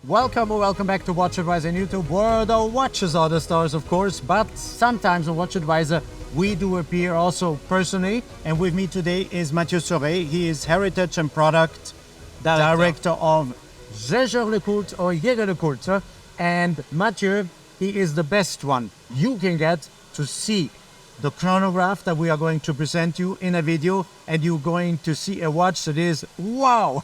Welcome or welcome back to WatchAdvisor on YouTube, where the watches are the stars, of course, but sometimes on WatchAdvisor we do appear also personally, and with me today is Mathieu Sauret. He is Heritage and Product Director of JAEGER-LECOULTRE or JAEGER-LECOULTRE, and Mathieu, he is the best one you can get to see the chronograph that we are going to present you in a video, and you're going to see a watch that is wow.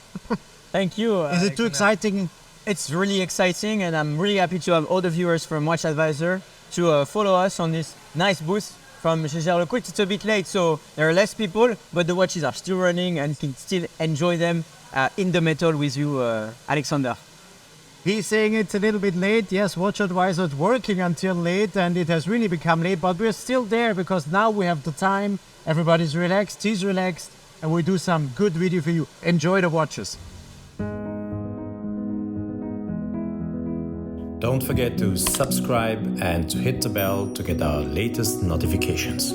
Thank you. Is it too exciting? It's really exciting, and I'm really happy to have all the viewers from WatchAdvisor to follow us on this nice booth from JAEGER-LECOULTRE. It's a bit late, so there are less people, but the watches are still running and you can still enjoy them in the metal with you, Alexander. He's saying it's a little bit late. Yes, WatchAdvisor is working until late, and it has really become late, but we're still there because now we have the time. Everybody's relaxed, he's relaxed, and we do some good video for you. Enjoy the watches. Don't forget to subscribe and to hit the bell to get our latest notifications.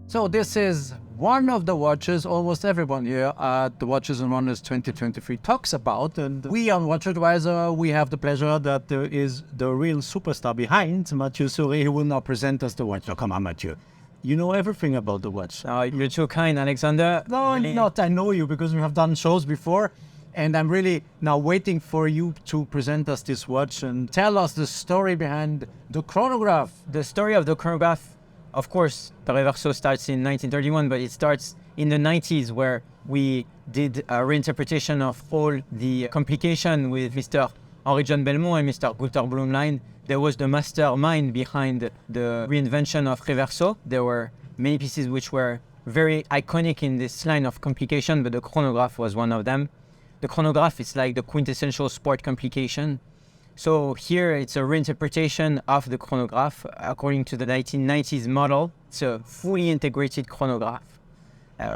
So this is one of the watches almost everyone here at the Watches and Wonders 2023 talks about, and we on WatchAdvisor, we have the pleasure that there is the real superstar behind, Mathieu Sauret, who will now present us the watch. So come on, Mathieu. You know everything about the watch. You're too kind, Alexander. No, really? Not. I know you because we have done shows before. And I'm really now waiting for you to present us this watch and tell us the story behind the chronograph. The story of the chronograph, of course, the Reverso starts in 1931, but it starts in the 90s where we did a reinterpretation of all the complication with Mr. Henri John Belmont and Mr. Gunther Blumlein. There was the mastermind behind the reinvention of Reverso. There were many pieces which were very iconic in this line of complication, but the chronograph was one of them. The chronograph is like the quintessential sport complication. So here it's a reinterpretation of the chronograph according to the 1990s model. It's a fully integrated chronograph.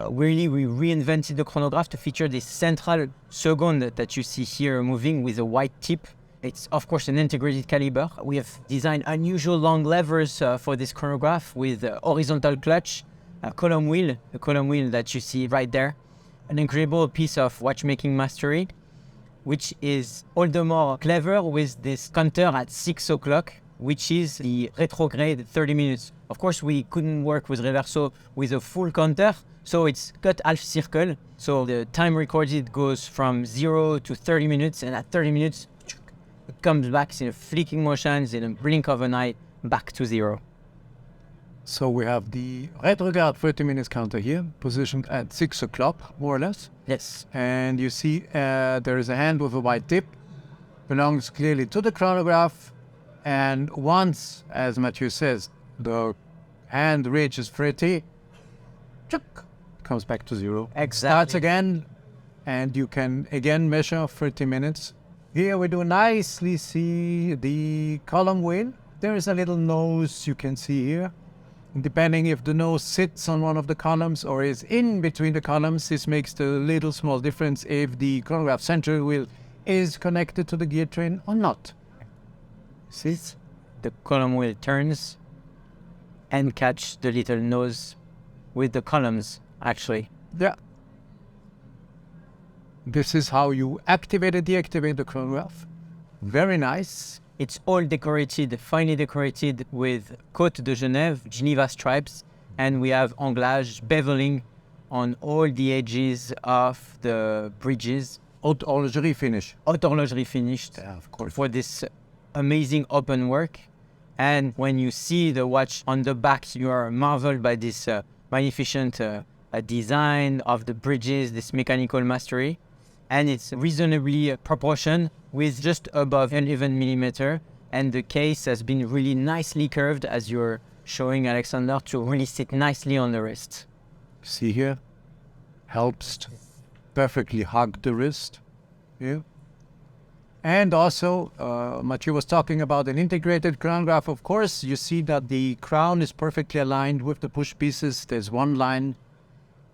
We reinvented the chronograph to feature this central second that you see here moving with a white tip. It's of course an integrated caliber. We have designed unusual long levers for this chronograph with a horizontal clutch, a column wheel, the column wheel that you see right there. An incredible piece of watchmaking mastery, which is all the more clever with this counter at 6 o'clock, which is the retrograde 30 minutes. Of course, we couldn't work with Reverso with a full counter, so it's cut half circle. So the time recorded goes from 0 to 30 minutes, and at 30 minutes, it comes back in a flicking motions, in a blink of an eye, back to 0. So we have the retrograde 30 minutes counter here, positioned at 6 o'clock, more or less. Yes. And you see there is a hand with a white tip, belongs clearly to the chronograph. And once, as Mathieu says, the hand reaches 30, comes back to 0. Exactly. Starts again, and you can again measure 30 minutes. Here we do nicely see the column wheel. There is a little nose you can see here. Depending if the nose sits on one of the columns or is in between the columns, this makes the little small difference if the chronograph center wheel is connected to the gear train or not. See? The column wheel turns and catch the little nose with the columns, actually. Yeah. This is how you activate and deactivate the chronograph. Very nice. It's all decorated, finely decorated with Côte de Geneva stripes, and we have anglage, beveling on all the edges of the bridges. Haute horlogerie finish. Haute horlogerie finished, Yeah, of course. for this amazing open work. And when you see the watch on the back, you are marveled by this magnificent design of the bridges, this mechanical mastery. And it's reasonably proportioned with just above 11 millimeter. And the case has been really nicely curved, as you're showing, Alexander, to really sit nicely on the wrist. See here? Helps to perfectly hug the wrist. Yeah. And also, Mathieu was talking about an integrated chronograph. Of course, you see that the crown is perfectly aligned with the push pieces. There's one line.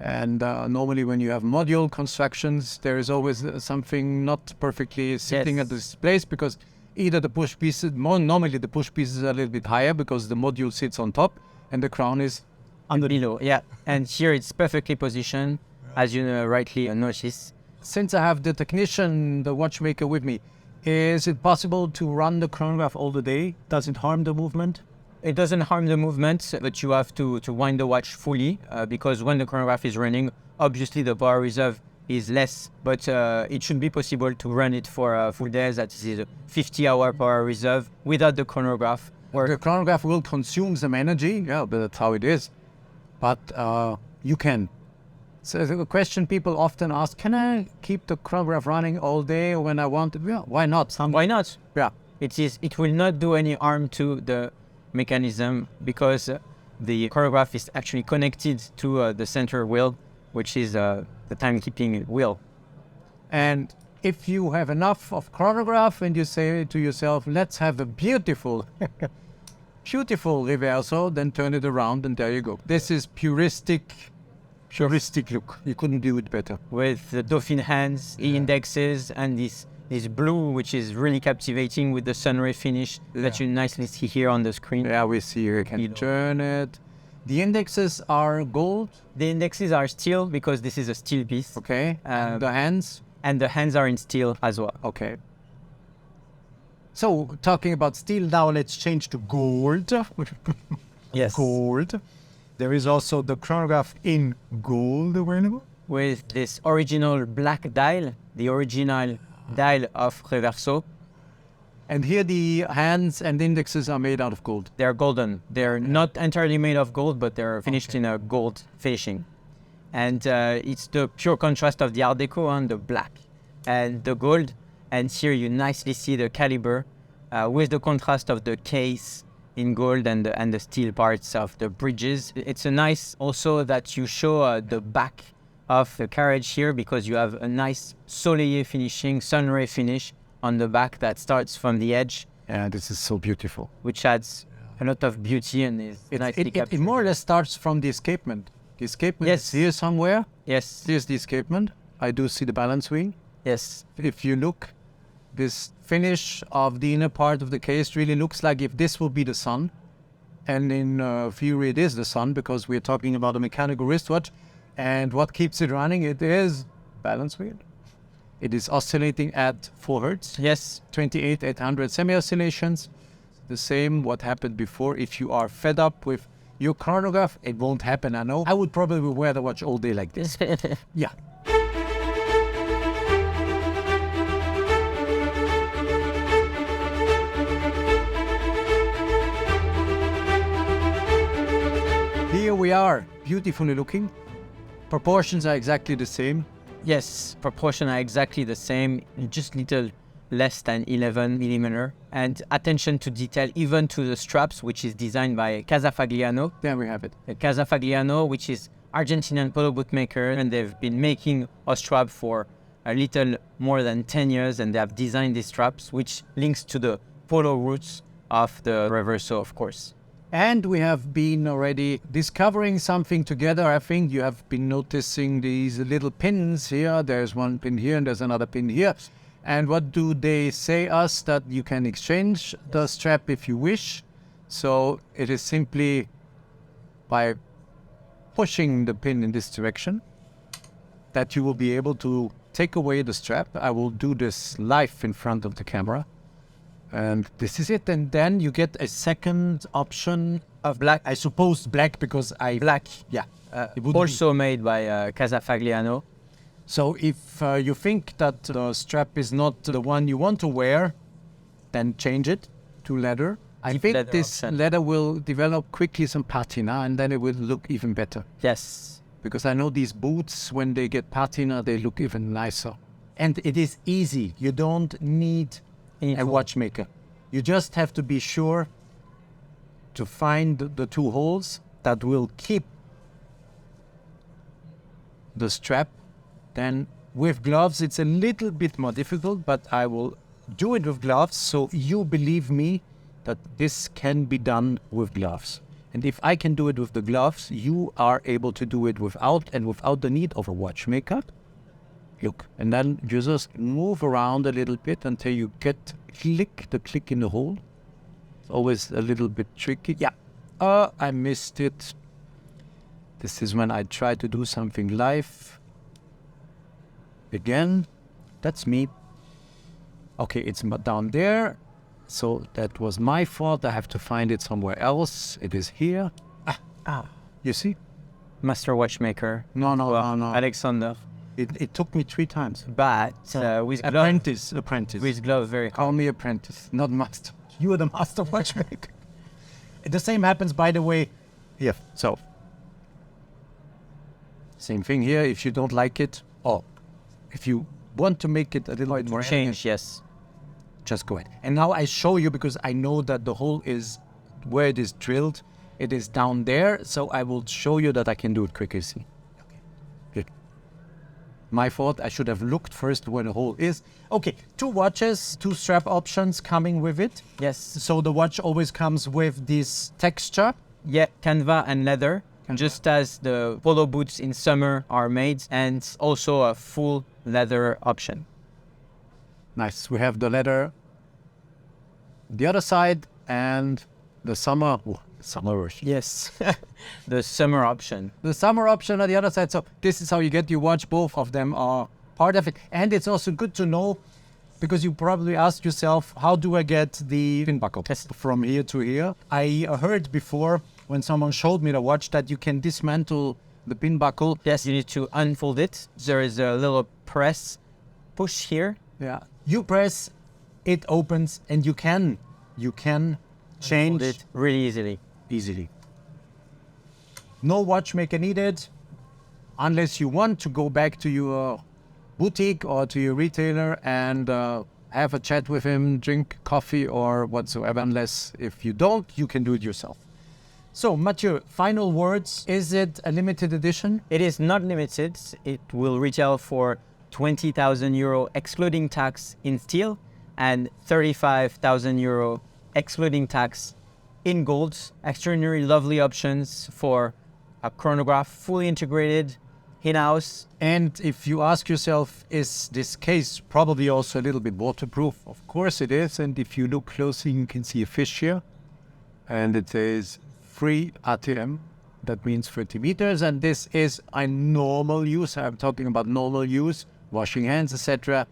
And normally when you have module constructions, there is always something not perfectly sitting at this place, because either the push pieces, normally the push pieces are a little bit higher because the module sits on top and the crown is below. Yeah, and here it's perfectly positioned, as you rightly notice. since I have the technician, the watchmaker with me, is it possible to run the chronograph all the day? Does it harm the movement? It doesn't harm the movement, but you have to wind the watch fully because when the chronograph is running, obviously the power reserve is less, but it should be possible to run it for a full day. That is a 50-hour power reserve without the chronograph. The chronograph will consume some energy, yeah, but that's how it is. But you can. So the question people often ask, can I keep the chronograph running all day when I want to? Yeah, why not? Why not? Yeah. It will not do any harm to the mechanism because the chronograph is actually connected to the center wheel, which is the timekeeping wheel. And if you have enough of chronograph and you say to yourself, let's have a beautiful, beautiful Reverso, then turn it around and there you go. This is puristic look. You couldn't do it better. With the dolphin hands, indexes, and this blue, which is really captivating with the sunray finish that you nicely see here on the screen. Yeah, we see here. Can you turn it? The indexes are gold. The indexes are steel because this is a steel piece. Okay. And the hands? And the hands are in steel as well. Okay. So, talking about steel, now let's change to gold. Yes. Gold. There is also the chronograph in gold available. With this original black dial, the original dial of Reverso. And here the hands and indexes are made out of gold. They're golden. They're not entirely made of gold, but they're finished in a gold finishing. And it's the pure contrast of the Art Deco on the black and the gold. And here you nicely see the Calibre with the contrast of the case in gold and the steel parts of the bridges. It's a nice also that you show the back of the carriage here because you have a nice soleil finishing, sunray finish on the back that starts from the edge. Yeah, this is so beautiful. Which adds a lot of beauty and is nicely captured. It more or less starts from the escapement. The escapement is here somewhere. Yes. Here's the escapement. I do see the balance wheel. Yes. If you look, this finish of the inner part of the case really looks like if this will be the sun. And in theory it is the sun because we're talking about a mechanical wristwatch. And what keeps it running? It is balance wheel. It is oscillating at 4 Hertz. Yes. 28,800 semi-oscillations. The same what happened before. If you are fed up with your chronograph, it won't happen, I know. I would probably wear the watch all day like this. Yeah. Here we are, beautifully looking. Proportions are exactly the same. Yes, proportions are exactly the same, just little less than 11 millimeter. And attention to detail, even to the straps, which is designed by Casafagliano. There we have it. Casafagliano, which is Argentinian polo bootmaker, and they've been making a strap for a little more than 10 years, and they have designed these straps, which links to the polo roots of the Reverso, of course. And we have been already discovering something together. I think you have been noticing these little pins here. There's one pin here and there's another pin here. And what do they say us? That you can exchange the strap if you wish. So it is simply by pushing the pin in this direction that you will be able to take away the strap. I will do this live in front of the camera. And this is it. And then you get a second option of black. I suppose black because Black. Yeah. Also made by Casafagliano. So if you think that the strap is not the one you want to wear, then change it to leather. I think leather this option. leather will develop quickly some patina and then it will look even better. Yes. Because I know these boots, when they get patina, they look even nicer. And it is easy. You don't need a watchmaker. You just have to be sure to find the two holes that will keep the strap. Then with gloves it's a little bit more difficult, but I will do it with gloves so you believe me that this can be done with gloves. And if I can do it with the gloves, you are able to do it without the need of a watchmaker. Look, and then you just move around a little bit until you get the click in the hole. It's always a little bit tricky. Yeah, I missed it. This is when I try to do something live. Again, that's me. Okay, it's down there. So that was my fault. I have to find it somewhere else. It is here. You see? Master watchmaker. No. Alexander. It took me 3 times. But with gloves. Apprentice. With gloves, very hard. Call me apprentice, not master. You are the master watchmaker. The same happens, by the way, here. So, same thing here. If you don't like it, or if you want to make it a little bit more Change, yes. just go ahead. And now I show you, because I know that the hole is where it is drilled. It is down there, so I will show you that I can do it quickly. See? Okay. Good. My fault. I should have looked first where the hole is. Okay, 2 watches, 2 strap options coming with it. Yes. So the watch always comes with this texture. Yeah, canvas and leather, just as the polo boots in summer are made, and also a full leather option. Nice. We have the leather, the other side, and the summer version. Yes. The summer option. The summer option on the other side. So this is how you get your watch. Both of them are part of it. And it's also good to know, because you probably ask yourself, how do I get the pin buckle from here to here? I heard before, when someone showed me the watch, that you can dismantle the pin buckle. Yes, you need to unfold it. There is a little press push here. Yeah. You press, it opens, and you can change it really easily. easily. No watchmaker needed, unless you want to go back to your boutique or to your retailer and have a chat with him, drink coffee or whatsoever. Unless, if you don't, you can do it yourself. So, Mathieu, final words. Is it a limited edition? It is not limited. It will retail for 20,000 euro excluding tax in steel and 35,000 euro excluding tax in gold. Extraordinary lovely options for a chronograph, fully integrated, in-house. And if you ask yourself, is this case probably also a little bit waterproof? Of course it is. And if you look closely, you can see a fish here. And it says free ATM. That means 30 meters. And this is a normal use. I'm talking about normal use, washing hands, etc.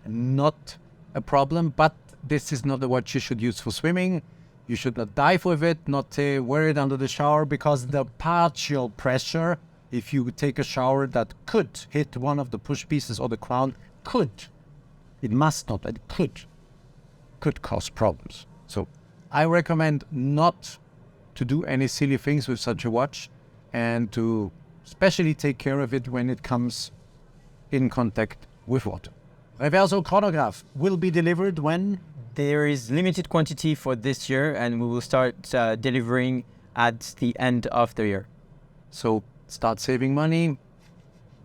Not a problem. But this is not what you should use for swimming. You should not dive with it, not wear it under the shower, because the partial pressure, if you take a shower, that could hit one of the push pieces or the crown, it must not, but it could cause problems. So I recommend not to do any silly things with such a watch, and to especially take care of it when it comes in contact with water. Reverso Chronograph will be delivered when? There is limited quantity for this year, and we will start delivering at the end of the year. So start saving money,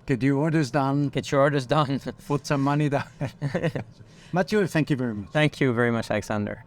get your orders done. Get your orders done. Put some money down. Mathieu, thank you very much. Thank you very much, Alexander.